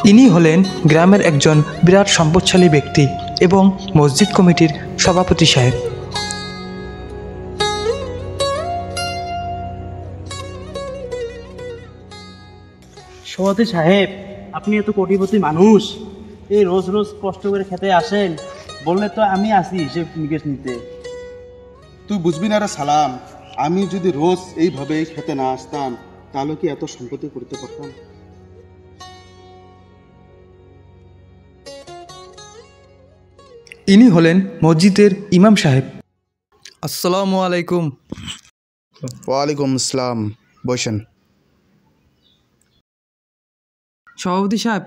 ইনি হলেন গ্রামের একজন বিরাট সম্পদশালী ব্যক্তি এবং মসজিদ কমিটির সভাপতি সাহেব। সভাপতি সাহেব, আপনি এত কোটিপতি মানুষ, এই রোজ রোজ কষ্ট করে খেতে আসেন, বললে তো আমি আসি হিসেব নিকেশ নিতে। তুই বুঝবি না রে সালাম, আমি যদি রোজ এইভাবে খেতে না আসতাম তাহলে কি এত সম্পত্তি করতে পারতাম? ইনি হলেন মসজিদের ইমাম সাহেব। আসসালামু আলাইকুম। ওয়ালাইকুম আসসালাম, বসেন। সভাপতি সাহেব,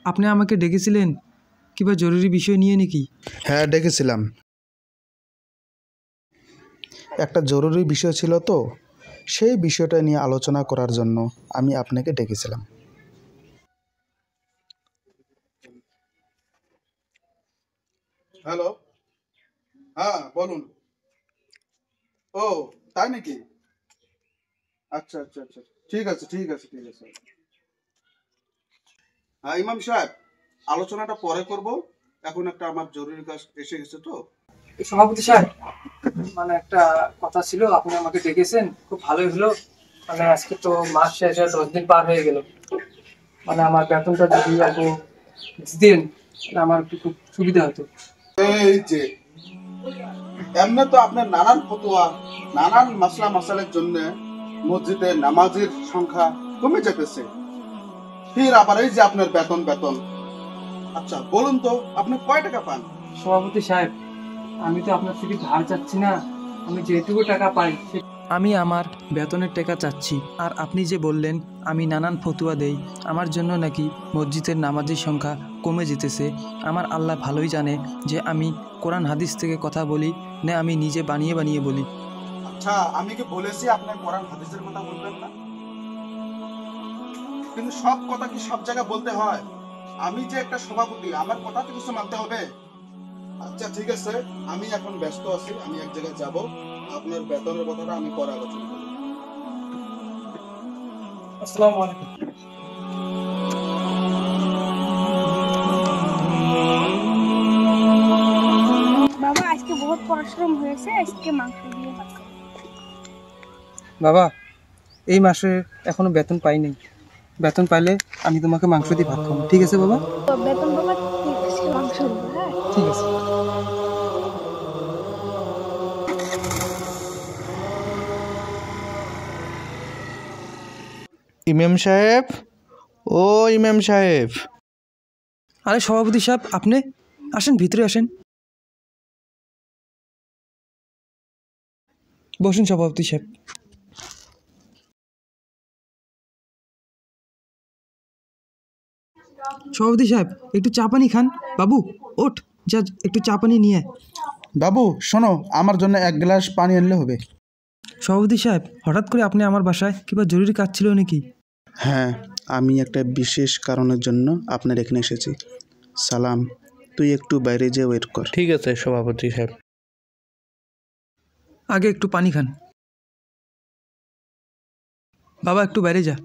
আপনি আমাকে ডেকেছিলেন কিংবা জরুরি বিষয় নিয়ে নাকি? হ্যাঁ, ডেকেছিলাম। একটা জরুরি বিষয় ছিল তো, সেই বিষয়টা নিয়ে আলোচনা করার জন্য আমি আপনাকে ডেকেছিলাম। হ্যালো, হ্যাঁ বলুন। ও তাই নাকি? আচ্ছা আচ্ছা আচ্ছা, ঠিক আছে ঠিক আছে ঠিক আছে। হ্যাঁ ইমাম সাহেব, আলোচনাটা পরে করব, এখন একটা আমার জরুরি কাজ এসে গেছে তো। সভাপতি সাহেব, মানে একটা কথা ছিল, আপনি আমাকে ডেকেছেন, খুব ভালোই হলো। মানে আজকে তো মাস শেষ হয়ে 10 দিন পার হয়ে গেল। মানে আমার বেতনটা যদি আপনি দিতেন আমার খুব সুবিধা হতো। এই যে এমনি তো আপনার নানান ফতোয়া, নানান মাসলা মাসালের জন্য মসজিদে নামাজের সংখ্যা কমে যেতেছে, ফির আবার এই যে আপনার বেতন বেতন। আচ্ছা বলুন তো, আপনি কয় টাকা পান? সভাপতি সাহেব, আমি তো আপনার থেকে ধার চাচ্ছি না, আমি যেটুকু টাকা পাই আমি আমার বেতনের টাকা চাচ্ছি। আর আপনি যে বললেন আমি নানান ফতুয়া দেই, আমার জন্য নাকি মসজিদের নামাজের সংখ্যা কমে যেতেছে। আমার আল্লাহ ভালোই জানে যে আমি কোরআন হাদিস থেকে কথা বলি না, আমি নিজে বানিয়ে বানিয়ে বলি। আচ্ছা, আমি কি বলেছি আপনার কোরআন হাদিসের কথা বলবেন না? কিন্তু সব কথা কি সব জায়গায় বলতে হয়? আমি যে একটা সভাপতি, আমার কথা তো কিছু মানতে হবে। আচ্ছা ঠিক আছে, আমি এখন ব্যস্ত আছি, আমি এক জায়গায় যাব, আপনার বেতনের কথাটা আমি পরে আলোচনা করব। আসসালামু আলাইকুম। বাবা, আজকে বহুত পরিশ্রম হয়েছে, আজকে মাংস দিয়ে ভাত খাবো। বাবা, এই মাসে এখনো বেতন পাইনি, বেতন পাইলে আমি তোমাকে মাংস দিয়ে ভাত খাবো, ঠিক আছে বাবা? তো বেতন বাবা, ঠিক আছে, মাংস দিব। হ্যাঁ ঠিক আছে। ইমাম সাহেব, ও ইমাম সাহেব। আরে সভাপতি সাহেব, আপনি আসেন, ভিতরে আসেন, বসুন সভাপতি সাহেব। সভাপতি সাহেব, একটু চা পানি খান। বাবু ওঠ, যা একটু চা পানি নিয়ে। বাবু শোনো, আমার জন্য এক গ্লাস পানি আনলে হবে। সভাপতি সাহেব, হঠাৎ করে আপনি আমার বাসায়, কিংবা জরুরি কাজ ছিল নাকি? হ্যাঁ, আমি একটা বিশেষ কারণের জন্য আপনার এখানে এসেছি। সালাম, তুই একটু বাইরে যেয়ে ওয়েট কর। ঠিক আছে সভাপতি সাহেব। আগে একটু পানি খান। বাবা একটু বাইরে যা।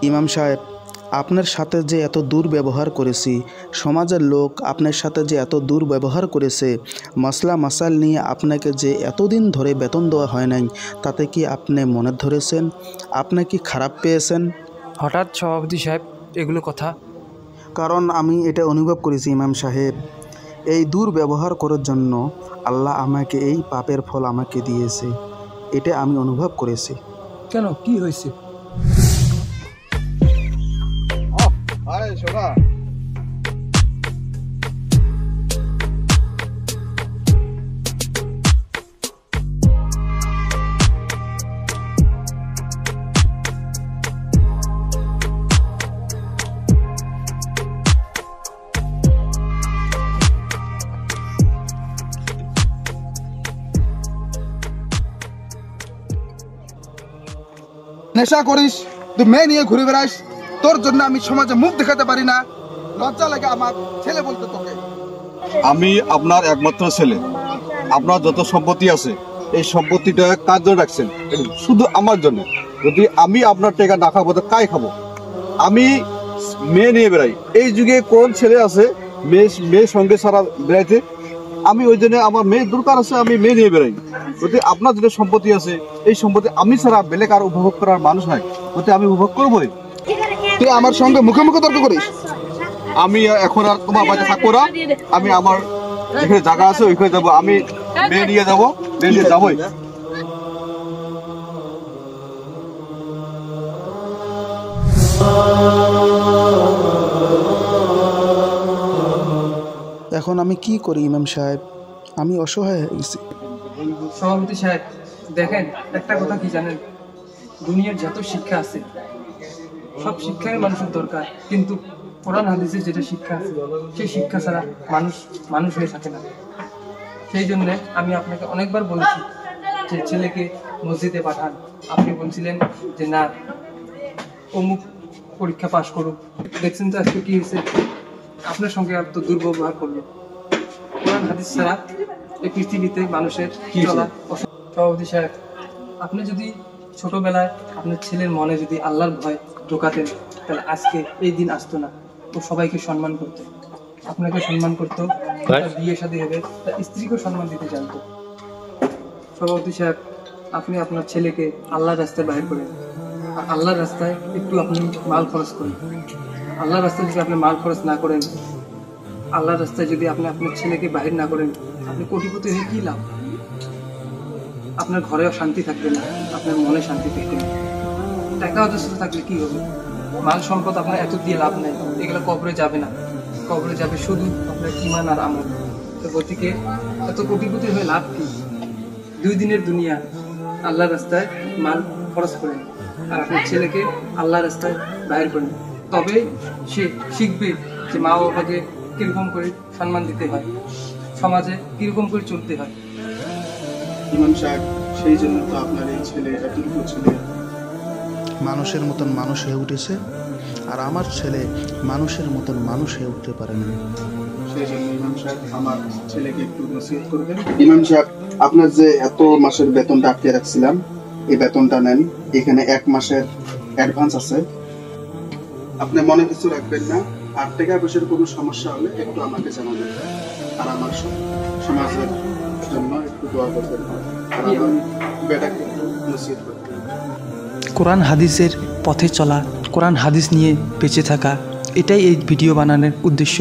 ইমাম সাহেব, আপনার সাথে যে এত দুর্ব্যবহার করেছি, সমাজের লোক আপনার সাথে যে এত দুর্ব্যবহার করেছে, মাসলা মাসাল নিয়ে আপনাকে যে এতদিন ধরে বেতন দেওয়া হয় নাই, তাতে কি আপনি মনে ধরেছেন? আপনি কি খারাপ পেয়েছেন? হঠাৎ সভাপতি সাহেব এগুলো কথা? কারণ আমি এটা অনুভব করেছি ইমাম সাহেব, এই দুর্ব্যবহার করার জন্য আল্লাহ আমাকে এই পাপের ফল আমাকে দিয়েছে, এটা আমি অনুভব করেছি। কেন, কি হয়েছে? নেশা করিস, তুই মেয়ে নিয়ে ঘুরে বেড়াস, তোর জন্য আমি সমাজে মুখ দেখাতে পারি না, লজ্জা লাগে আমার ছেলে বলতে তোকে। আমি আপনার একমাত্র ছেলে। আপনার যত সম্পত্তি আছে এই সম্পত্তিটা কার জন্য রাখছেন? শুধু আমার জন্য। যদি আমি আপনার টাকা না খাবো তো কাই খাবো? আমি মেয়ে নিয়ে বেড়াই। এই যুগে কোন ছেলে আছে মেয়ের সঙ্গে সারা বেড়াইতে? আমি ওই জন্য আমার মেয়ের দরকার আছে, আমি মেয়ে নিয়ে বেড়াই। যদি আপনার যেটা সম্পত্তি আছে এই সম্পত্তি আমি ছাড়া বেলেগ আর উপভোগ করার মানুষ নাই, ওতে আমি উপভোগ করবোই। তুই আমার সঙ্গে মুখে মুখে তর্ক করিস? আমি এখন আর তোমার বাড়িতে থাকবো না। আমি আমার যেখানে জায়গা আছে ওইখানে যাবো। আমি মেয়ে নিয়ে যাবো, মেয়ে নিয়ে যাবোই। এখন আমি কি করি ইমাম সাহেব? আমি অসহায় হয়ে গেছি। সভাপতি সাহেব, দেখেন একটা কথা কি জানেন, দুনিয়ার যত শিক্ষা আছে সব শিক্ষাই মানুষের দরকার, কিন্তু কোরআন হাদিসের যেটা শিক্ষা আছে সেই শিক্ষা ছাড়া মানুষ হয়ে থাকে না। সেই জন্য আমি আপনাকে অনেকবার বলেছি যে ছেলেকে মসজিদে পাঠান। আপনি বলছিলেন যে না, অমুক পরীক্ষা পাশ করুক। দেখছেন তো আজকে কি হয়েছে, আপনার সঙ্গে আর তো দুর্ব্যবহার করলো। কোরআন হাদিস ছাড়া এই পৃথিবীতে মানুষের চলা। সভাপতি সাহেব, আপনি যদি ছোটবেলায় আপনার ছেলের মনে যদি আল্লাহর ভয় ঢোকাতেন তাহলে আজকে এই দিন আসতো না। ও সবাইকে সম্মান করতো, আপনাকে সম্মান করতো, তার বিয়ে শাদী হবে, তার স্ত্রীকেও সম্মান দিতে জানতো। সভাপতি সাহেব, আপনি আপনার ছেলেকে আল্লাহর রাস্তায় বাহির করেন, আর আল্লাহর রাস্তায় একটু আপনি মাল খরচ করেন। আল্লাহর রাস্তায় যদি আপনি মাল খরচ না করেন, আল্লাহর রাস্তায় যদি আপনি আপনার ছেলেকে বাহির না করেন, আপনি কোটিপতি হয়ে কী লাভ? আপনার ঘরেও শান্তি থাকবে না, আপনার মনে শান্তি থাকবে না। টাকা অজস্র থাকলে কি হবে? মাল সম্পদ আপনার এত দিয়ে লাভ নেই, এগুলো কবরে যাবে না। কবরে যাবে শুধু আপনার ঈমান আর আমল। তো গতিকে এত কোটিপতি হয়ে লাভ কি? 2 দিনের দুনিয়া আল্লাহর রাস্তায় মাল খরচ করেন, আর আপনার ছেলেকে আল্লাহর রাস্তায় বাইর করেন। তবে সে শিখবে যে মা বাবাকে কিরকম করে সম্মান দিতে হয়, সমাজে কিরকম করে চলতে হয়। ইমাম সাহেব, সেই জন্য তো আপনার এই ছেলে, এতটুকু ছেলে মানুষের মতন মানুষ হয়ে উঠেছে, আর আমার ছেলে মানুষের মতন মানুষ হয়ে উঠতে পারে না। সেই জন্য ইমাম সাহেব আমার ছেলেকে একটু নসিহত করবেন। ইমাম সাহেব, আপনার যে এত মাসের বেতনটা আটকে রাখছিলাম, এই বেতনটা নেন। এখানে 1 মাসের অ্যাডভান্স আছে। আপনি মনে কিছু রাখবেন না, আর টাকা পয়সার কোনো সমস্যা হলে একটু আমাকে জানাবেন, আর আমার সমাজের জন্য একটু দোয়া করবেন, আর আমার বেটাকে একটু নসিহত করবেন। কোরআন হাদিসের পথে চলা, কোরআন হাদিস নিয়ে বেঁচে থাকা, এটাই এই ভিডিও বানানোর উদ্দেশ্য।